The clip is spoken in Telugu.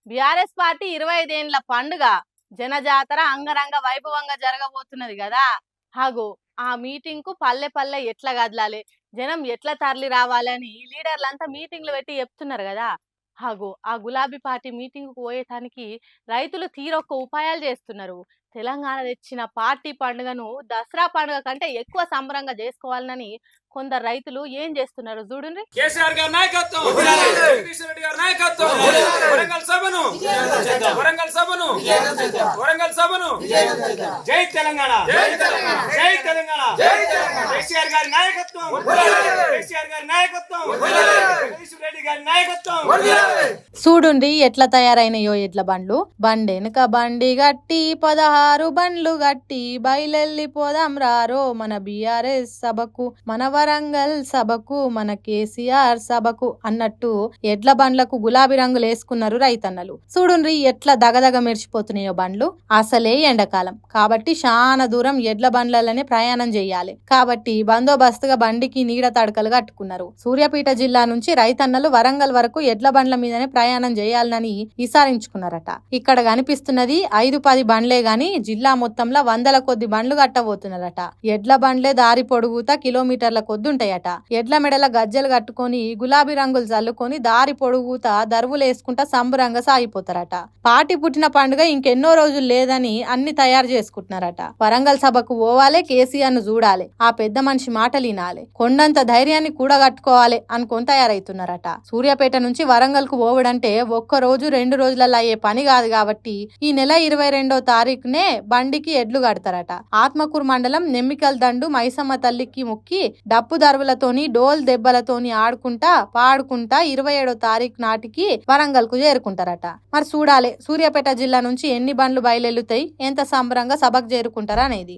బీఆర్ఎస్ పార్టీ 25 ఏండ్ల పండుగ జనజాతర అంగరంగ వైభవంగా జరగబోతున్నది కదా. హాగో ఆ మీటింగ్ కు పల్లె పల్లె ఎట్లా కదలాలి, జనం ఎట్లా తరలి రావాలని లీడర్లంతా మీటింగ్లు పెట్టి చెప్తున్నారు కదా. హాగో ఆ గులాబీ పార్టీ మీటింగ్ కు పోయేటానికి రైతులు తీరొక్క ఉపాయాలు చేస్తున్నారు. తెలంగాణ తెచ్చిన పార్టీ పండుగను దసరా పండుగ కంటే ఎక్కువ సంబరంగా చేసుకోవాలని కొందరు రైతులు ఏం చేస్తున్నారు చూడండి. కేసీఆర్ గారి నాయకత్వం, జగదీష్ రెడ్డి గారి నాయకత్వం, వరంగల్ సభను జై తెలంగాణ, జై తెలంగాణ, కేసీఆర్ గారి నాయకత్వం, కేసీఆర్ గారి నాయకత్వం, జగదీష్ రెడ్డి గారి నాయకత్వం. చూడుండి ఎట్లా తయారైనయో ఎడ్ల బండ్లు. బండెనక బండి గట్టి 16 బండ్లు గట్టి బయలెల్లి పోదాం రారో మన బీఆర్ఎస్ సభకు, మన వరంగల్ సభకు, మన కేసీఆర్ సభకు అన్నట్టు ఎడ్ల బండ్లకు గులాబీ రంగులు వేసుకున్నారు రైతన్నలు. చూడుండ్రి ఎట్లా దగదగ మెరిచిపోతున్నాయో బండ్లు. అసలే ఎండాకాలం కాబట్టి చాలా దూరం ఎడ్ల బండ్లలోనే ప్రయాణం చేయాలి కాబట్టి బందోబస్తుగా బండికి నీడ తడకలు కట్టుకున్నారు. సూర్యాపేట జిల్లా నుంచి రైతన్నలు వరంగల్ వరకు ఎడ్ల బండ్ల మీదనే ప్రయాణం చేయాలని విసారించుకున్నారట. ఇక్కడ కనిపిస్తున్నది 5-10 బండ్లే గాని జిల్లా మొత్తంలో వందల కొద్ది బండ్లు కట్టబోతున్నారట. ఎడ్ల బండ్లే దారి పొడుగుతా కిలోమీటర్ల కొద్దుంటాయట. ఎడ్ల మెడల గజ్జలు కట్టుకొని గులాబీ రంగులు చల్లుకొని దారి పొడుగుతా దరువులు వేసుకుంటా సంబరంగా సాగిపోతారట. పార్టీ పుట్టిన పండుగ ఇంకెన్నో రోజులు లేదని అన్ని తయారు చేసుకుంటున్నారట. వరంగల్ సభకు పోవాలే, కేసీఆర్ ను చూడాలి, ఆ పెద్ద మనిషి మాటలు వినాలి, కొండంత ధైర్యాన్ని కూడా కట్టుకోవాలి అనుకొని తయారైతున్నారట. సూర్యాపేట నుంచి వరంగల్ కు పోవడంటే 1 రోజు 2 రోజులలో అయ్యే పని కాదు కాబట్టి ఈ నెల 22వ తారీఖునే బండికి ఎడ్లు కడతారట. ఆత్మకూరు మండలం నెమ్మికల్ దండు మైసమ్మ తల్లికి మొక్కి డప్పు దరువులతోని డోల్ దెబ్బలతోని ఆడుకుంటా పాడుకుంటా 27వ తారీఖు నాటికి వరంగల్ కు చేరుకుంటారట. మరి చూడాలి సూర్యాపేట జిల్లా నుంచి ఎన్ని బండ్లు బయలుతాయి, ఎంత సంబరంగా సభకు చేరుకుంటారా అనేది.